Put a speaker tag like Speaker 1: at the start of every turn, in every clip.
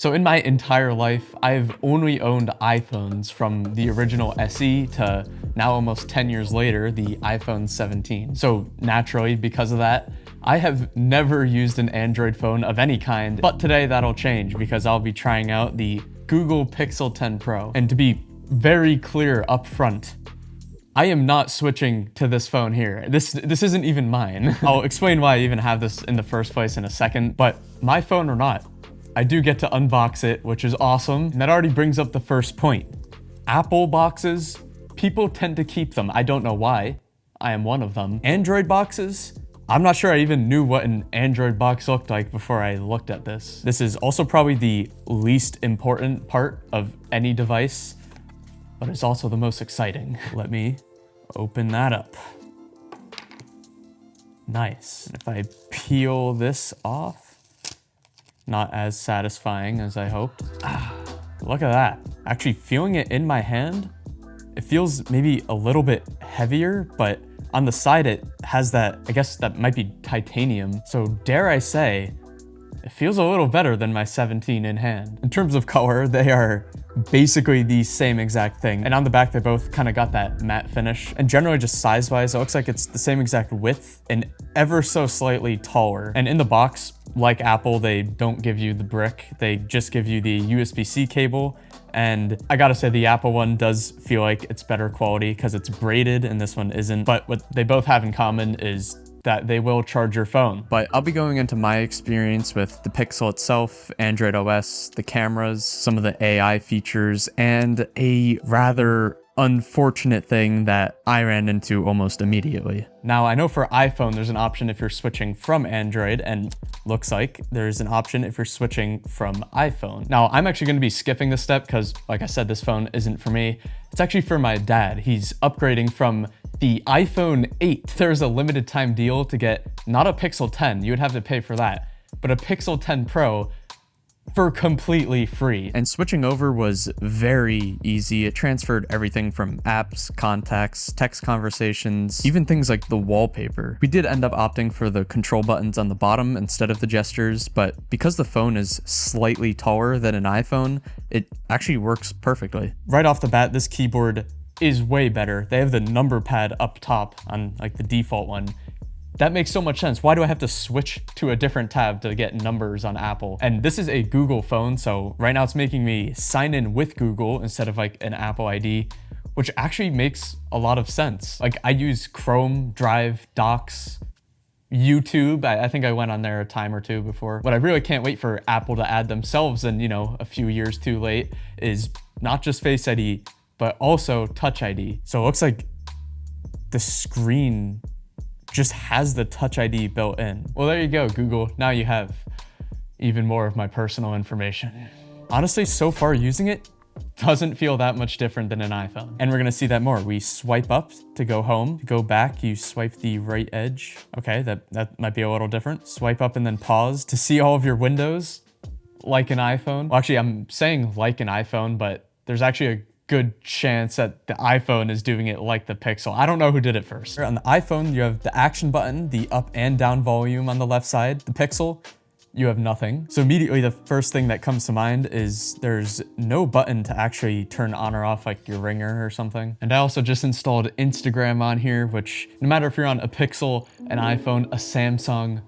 Speaker 1: So in my entire life, I've only owned iPhones from the original SE to now almost 10 years later, the iPhone 17. So naturally, because of that, I have never used an Android phone of any kind, but today that'll change because I'll be trying out the Google Pixel 10 Pro. And to be very clear up front, I am not switching to this phone here. This isn't even mine. I'll explain why I even have this in the first place in a second, but my phone or not, I do get to unbox it, which is awesome. And that already brings up the first point. Apple boxes, people tend to keep them. I don't know why. I am one of them. Android boxes, I'm not sure I even knew what an Android box looked like before I looked at this. This is also probably the least important part of any device, but it's also the most exciting. Let me open that up. Nice. And if I peel this off, not as satisfying as I hoped. Look at that. Actually feeling it in my hand, it feels maybe a little bit heavier, but on the side it has that, I guess that might be titanium. So dare I say, it feels a little better than my 17 in hand. In terms of color, they are basically the same exact thing. And on the back, they both kind of got that matte finish. And generally just size-wise, it looks like it's the same exact width and ever so slightly taller. And in the box, like Apple, they don't give you the brick. They just give you the USB-C cable. And I gotta say the Apple one does feel like it's better quality because it's braided and this one isn't. But what they both have in common is that they will charge your phone. But I'll be going into my experience with the Pixel itself, Android OS, the cameras, some of the AI features, and a rather unfortunate thing that I ran into almost immediately. Now, I know for iPhone, there's an option if you're switching from Android, and looks like there's an option if you're switching from iPhone. Now, I'm actually gonna be skipping this step because, like I said, this phone isn't for me. It's actually for my dad. He's upgrading from the iPhone 8. There's a limited time deal to get not a Pixel 10, you would have to pay for that, but a Pixel 10 Pro for completely free. And switching over was very easy. It transferred everything from apps, contacts, text conversations, even things like the wallpaper. We did end up opting for the control buttons on the bottom instead of the gestures, but because the phone is slightly taller than an iPhone, it actually works perfectly. Right off the bat, this keyboard is way better. They have the number pad up top on like the default one. That makes so much sense. Why do I have to switch to a different tab to get numbers on Apple? And this is a Google phone, so right now it's making me sign in with Google instead of like an Apple ID, which actually makes a lot of sense. Like I use Chrome, Drive, Docs, YouTube. I think I went on there a time or two before. What I really can't wait for Apple to add themselves, and a few years too late, is not just Face ID, but also Touch ID. So it looks like the screen just has the Touch ID built in. Well, there you go, Google. Now you have even more of my personal information. Honestly, so far using it doesn't feel that much different than an iPhone. And we're gonna see that more. We swipe up to go home. To go back, you swipe the right edge. Okay, that might be a little different. Swipe up and then pause to see all of your windows like an iPhone. Well, actually, I'm saying like an iPhone, but there's actually a good chance that the iPhone is doing it like the Pixel. I don't know who did it first. On the iPhone, you have the action button, the up and down volume on the left side. The Pixel, you have nothing. So immediately the first thing that comes to mind is there's no button to actually turn on or off like your ringer or something. And I also just installed Instagram on here, which no matter if you're on a Pixel, an iPhone, a Samsung,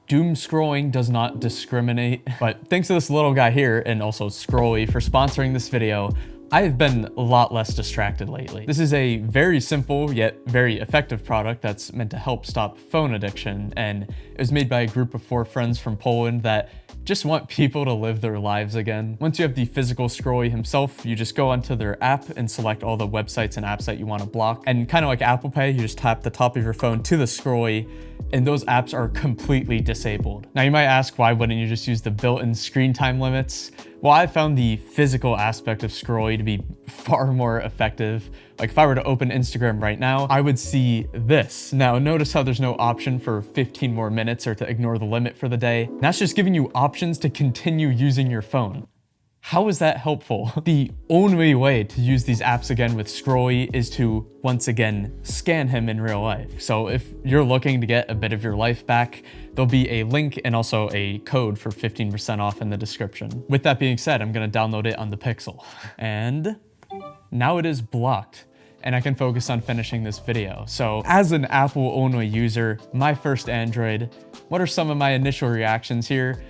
Speaker 1: doom scrolling does not discriminate. But thanks to this little guy here, and also Scrolly, for sponsoring this video, I've been a lot less distracted lately. This is a very simple yet very effective product that's meant to help stop phone addiction, and it was made by a group of 4 friends from Poland that just want people to live their lives again. Once you have the physical Scrolly himself, you just go onto their app and select all the websites and apps that you want to block. And kind of like Apple Pay, you just tap the top of your phone to the Scrolly, and those apps are completely disabled. Now you might ask, why wouldn't you just use the built-in screen time limits? Well, I found the physical aspect of Scrolly to be far more effective. Like if I were to open Instagram right now, I would see this. Now notice how there's no option for 15 more minutes or to ignore the limit for the day. That's just giving you options to continue using your phone. How is that helpful? The only way to use these apps again with Scrolly is to, once again, scan him in real life. So if you're looking to get a bit of your life back, there'll be a link and also a code for 15% off in the description. With that being said, I'm gonna download it on the Pixel. And now it is blocked, and I can focus on finishing this video. So as an Apple-only user, my first Android, what are some of my initial reactions here?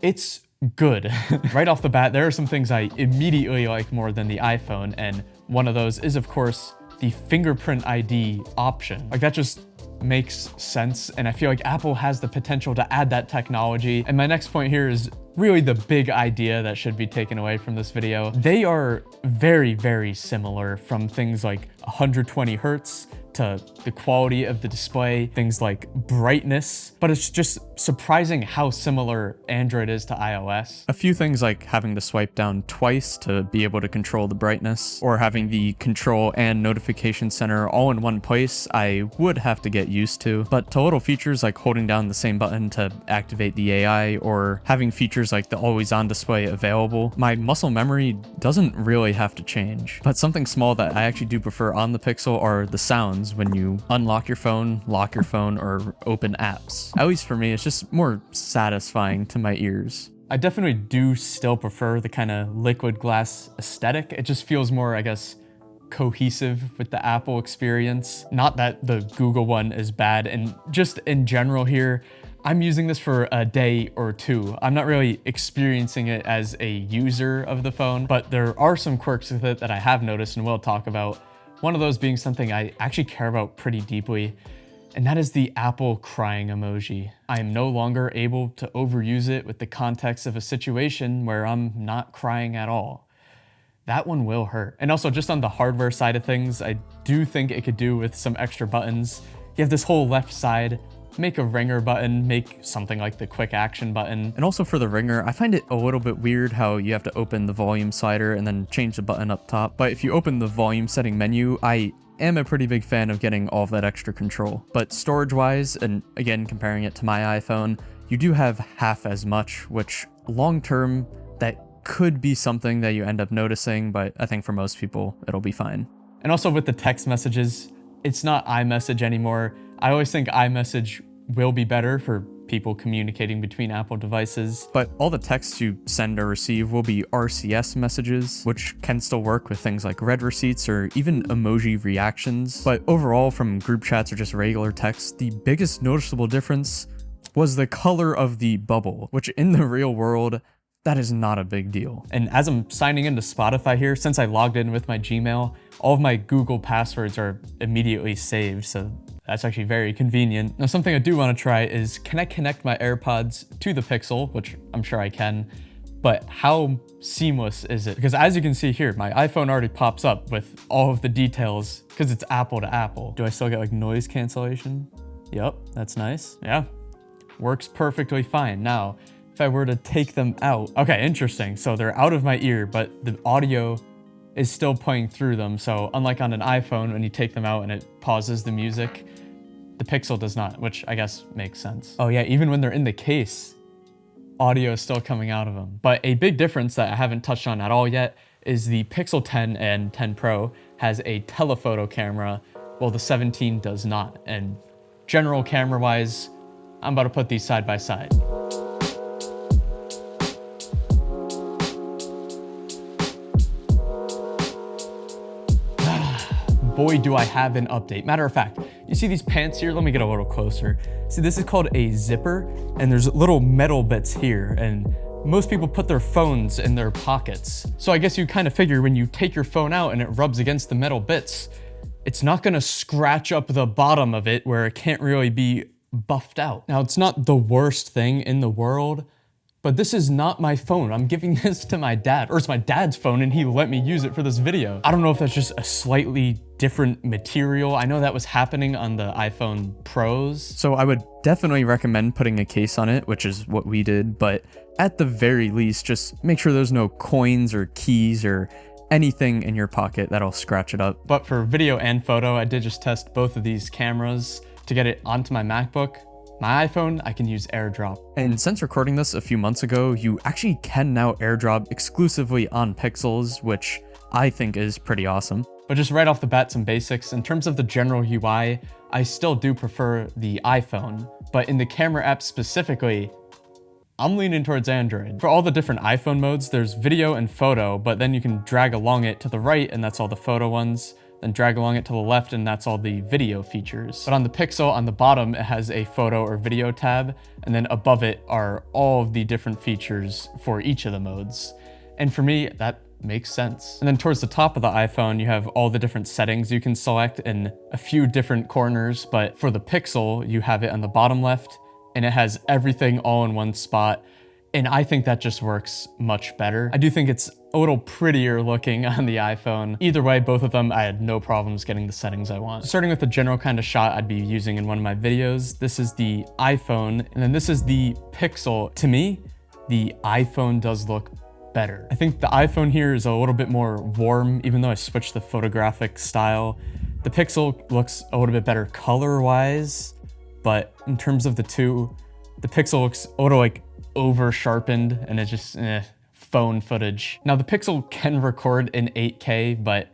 Speaker 1: It's good. Right off the bat, there are some things I immediately like more than the iPhone, and one of those is, of course, the fingerprint ID option. Like, that just makes sense, and I feel like Apple has the potential to add that technology. And my next point here is really the big idea that should be taken away from this video. They are very, very similar, from things like 120 hertz to the quality of the display, things like brightness, but it's just surprising how similar Android is to iOS. A few things like having to swipe down twice to be able to control the brightness, or having the control and notification center all in one place, I would have to get used to. But to little features like holding down the same button to activate the AI, or having features like the always on display available, my muscle memory doesn't really have to change. But something small that I actually do prefer on the Pixel are the sounds when you unlock your phone, lock your phone, or open apps. At least for me, it's just more satisfying to my ears. I definitely do still prefer the kind of liquid glass aesthetic. It just feels more, I guess, cohesive with the Apple experience. Not that the Google one is bad, and just in general here, I'm using this for a day or two. I'm not really experiencing it as a user of the phone, but there are some quirks with it that I have noticed and will talk about. One of those being something I actually care about pretty deeply, and that is the Apple crying emoji. I am no longer able to overuse it with the context of a situation where I'm not crying at all. That one will hurt. And also, just on the hardware side of things, I do think it could do with some extra buttons. You have this whole left side. Make a ringer button, make something like the quick action button. And also for the ringer, I find it a little bit weird how you have to open the volume slider and then change the button up top. But if you open the volume setting menu, I am a pretty big fan of getting all of that extra control. But storage wise, and again, comparing it to my iPhone, you do have half as much, which long term, that could be something that you end up noticing, but I think for most people, it'll be fine. And also with the text messages, it's not iMessage anymore. I always think iMessage will be better for people communicating between Apple devices, but all the texts you send or receive will be RCS messages, which can still work with things like read receipts or even emoji reactions. But overall, from group chats or just regular text, the biggest noticeable difference was the color of the bubble, which in the real world, that is not a big deal. And as I'm signing into Spotify here, since I logged in with my Gmail, all of my Google passwords are immediately saved, so that's actually very convenient. Now, something I do want to try is, can I connect my AirPods to the Pixel, which I'm sure I can, but how seamless is it? Because as you can see here, my iPhone already pops up with all of the details because it's Apple to Apple. Do I still get like noise cancellation? Yep, that's nice. Yeah, works perfectly fine. Now, if I were to take them out, okay, interesting. So they're out of my ear, but the audio is still playing through them. So unlike on an iPhone, when you take them out and it pauses the music, the Pixel does not, which I guess makes sense. Oh yeah, even when they're in the case, audio is still coming out of them. But a big difference that I haven't touched on at all yet is the Pixel 10 and 10 Pro has a telephoto camera, while the 17 does not. And general camera-wise, I'm about to put these side by side. Boy, do I have an update. Matter of fact, you see these pants here? Let me get a little closer. See, this is called a zipper, and there's little metal bits here, and most people put their phones in their pockets. So I guess you kind of figure when you take your phone out and it rubs against the metal bits, it's not gonna scratch up the bottom of it where it can't really be buffed out. Now, it's not the worst thing in the world, but this is not my phone. I'm giving this to my dad, or it's my dad's phone and he let me use it for this video. I don't know if that's just a slightly different material. I know that was happening on the iPhone Pros. So I would definitely recommend putting a case on it, which is what we did, but at the very least, just make sure there's no coins or keys or anything in your pocket that'll scratch it up. But for video and photo, I did just test both of these cameras to get it onto my MacBook. my iPhone, I can use AirDrop. And since recording this a few months ago, you actually can now AirDrop exclusively on Pixels, which I think is pretty awesome. But just right off the bat, some basics. In terms of the general UI, I still do prefer the iPhone, but in the camera app specifically, I'm leaning towards Android. For all the different iPhone modes, there's video and photo, but then you can drag along it to the right and that's all the photo ones, then drag along it to the left and that's all the video features. But on the Pixel, on the bottom, it has a photo or video tab, and then above it are all of the different features for each of the modes. And for me, that makes sense. And then towards the top of the iPhone, you have all the different settings you can select in a few different corners, but for the Pixel, you have it on the bottom left, and it has everything all in one spot. And I think that just works much better. I do think it's a little prettier looking on the iPhone. Either way, both of them, I had no problems getting the settings I want. Starting with the general kind of shot I'd be using in one of my videos, this is the iPhone, and then this is the Pixel. To me, the iPhone does look better. I think the iPhone here is a little bit more warm, even though I switched the photographic style. The Pixel looks a little bit better color-wise, but in terms of the two, the Pixel looks a little like over sharpened and it's just phone footage. Now the Pixel can record in 8K, but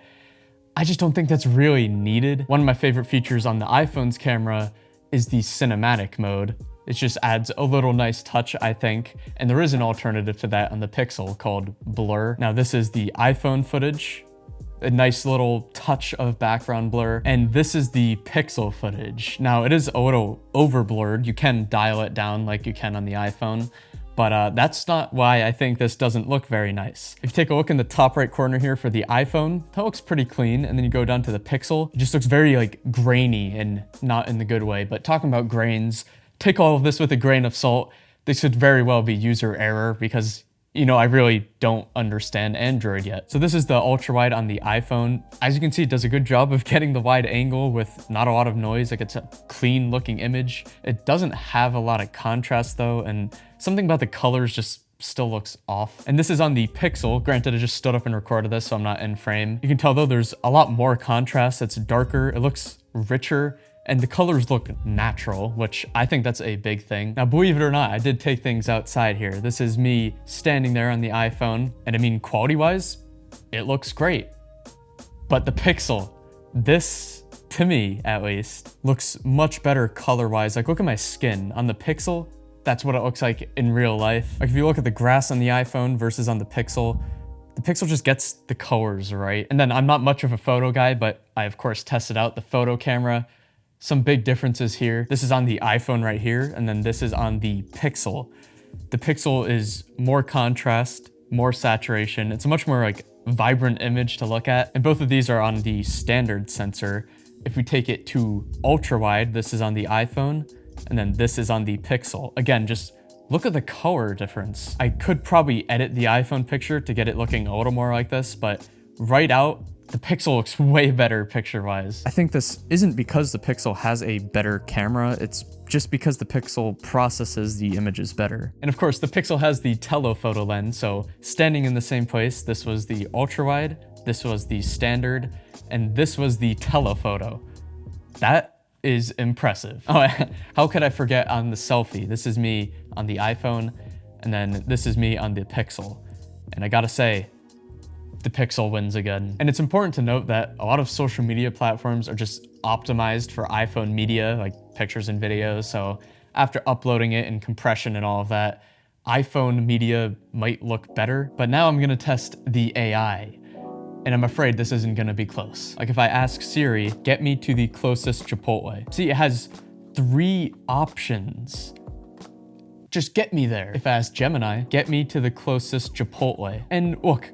Speaker 1: I just don't think that's really needed. One of my favorite features on the iPhone's camera is the cinematic mode. It just adds a little nice touch, I think. And there is an alternative to that on the Pixel called blur. Now this is the iPhone footage, a nice little touch of background blur. And this is the Pixel footage. Now it is a little over blurred. You can dial it down like you can on the iPhone, but that's not why I think this doesn't look very nice. If you take a look in the top right corner here for the iPhone, that looks pretty clean. And then you go down to the Pixel, it just looks very like grainy and not in the good way. But talking about grains, take all of this with a grain of salt. This could very well be user error because, you know, I really don't understand Android yet. So this is the ultra wide on the iPhone. As you can see, it does a good job of getting the wide angle with not a lot of noise. Like, it's a clean looking image. It doesn't have a lot of contrast though, and something about the colors just still looks off. And this is on the Pixel. Granted, I just stood up and recorded this, so I'm not in frame. You can tell though, there's a lot more contrast. It's darker, it looks richer, and the colors look natural, which I think that's a big thing. Now, believe it or not, I did take things outside here. This is me standing there on the iPhone, and I mean, quality-wise, it looks great. But the Pixel, this, to me at least, looks much better color-wise. Like, look at my skin. On the Pixel, that's what it looks like in real life. Like, if you look at the grass on the iPhone versus on the Pixel just gets the colors right. And then I'm not much of a photo guy, but I, of course, tested out the photo camera. Some big differences here. This is on the iPhone right here, and then this is on the Pixel. The Pixel is more contrast, more saturation. It's a much more like vibrant image to look at. And both of these are on the standard sensor. If we take it to ultra wide, this is on the iPhone, and then this is on the Pixel. Again, just look at the color difference. I could probably edit the iPhone picture to get it looking a little more like this, but right out, the Pixel looks way better picture-wise. I think this isn't because the Pixel has a better camera, it's just because the Pixel processes the images better. And of course, the Pixel has the telephoto lens, so standing in the same place, this was the ultra-wide, this was the standard, and this was the telephoto. That is impressive. Oh, how could I forget on the selfie? This is me on the iPhone, and then this is me on the Pixel. And I gotta say, the Pixel wins again. And it's important to note that a lot of social media platforms are just optimized for iPhone media, like pictures and videos. So after uploading it and compression and all of that, iPhone media might look better. But now I'm gonna test the AI. And I'm afraid this isn't gonna be close. Like, if I ask Siri, get me to the closest Chipotle. See, it has 3 options. Just get me there. If I ask Gemini, get me to the closest Chipotle. And look,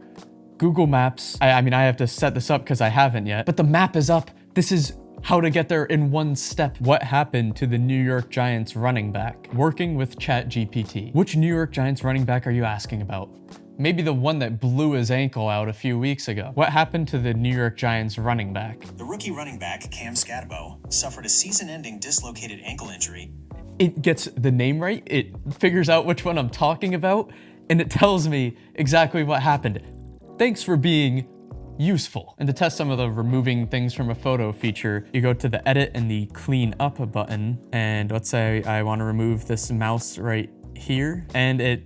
Speaker 1: Google Maps, I mean, I have to set this up because I haven't yet, but the map is up. This is how to get there in 1 step. What happened to the New York Giants running back? Working with ChatGPT. Which New York Giants running back are you asking about? Maybe the one that blew his ankle out a few weeks ago. What happened to the New York Giants running back?
Speaker 2: The rookie running back, Cam Scatabo, suffered a season-ending dislocated ankle injury.
Speaker 1: It gets the name right, it figures out which one I'm talking about, and it tells me exactly what happened. Thanks for being useful. And to test some of the removing things from a photo feature, you go to the edit and the clean up button. And let's say I want to remove this mouse right here, and it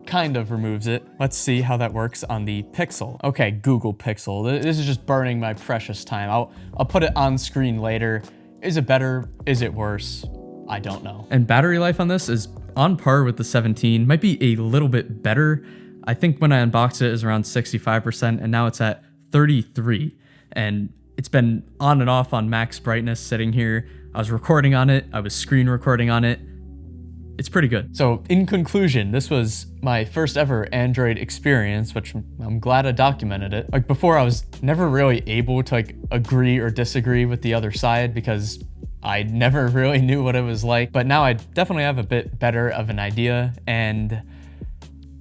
Speaker 1: kind of removes it. Let's see how that works on the Pixel. Okay, Google Pixel. This is just burning my precious time. I'll put it on screen later. Is it better? Is it worse? I don't know. And battery life on this is on par with the 17, might be a little bit better. I think when I unboxed it, it was around 65%, and now it's at 33. And it's been on and off on max brightness sitting here. I was recording on it. I was screen recording on it. It's pretty good. So in conclusion, this was my first ever Android experience, which I'm glad I documented it. Like before, I was never really able to like agree or disagree with the other side because I never really knew what it was like. But now I definitely have a bit better of an idea, and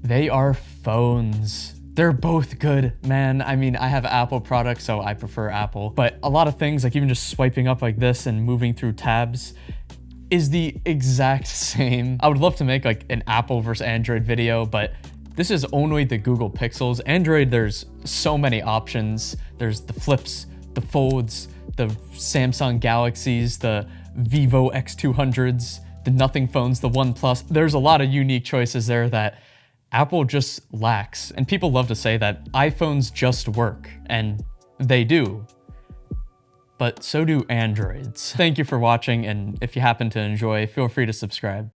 Speaker 1: they are phones. They're both good, man. I mean, I have Apple products, so I prefer Apple. But a lot of things, like even just swiping up like this and moving through tabs, is the exact same. I would love to make like an Apple versus Android video, but this is only the Google Pixels. Android, there's so many options. There's the flips, the folds, the Samsung Galaxies, the Vivo X200s, the nothing phones, the OnePlus. There's a lot of unique choices there that Apple just lacks. And people love to say that iPhones just work, and they do. But so do Androids. Thank you for watching, and if you happen to enjoy, feel free to subscribe.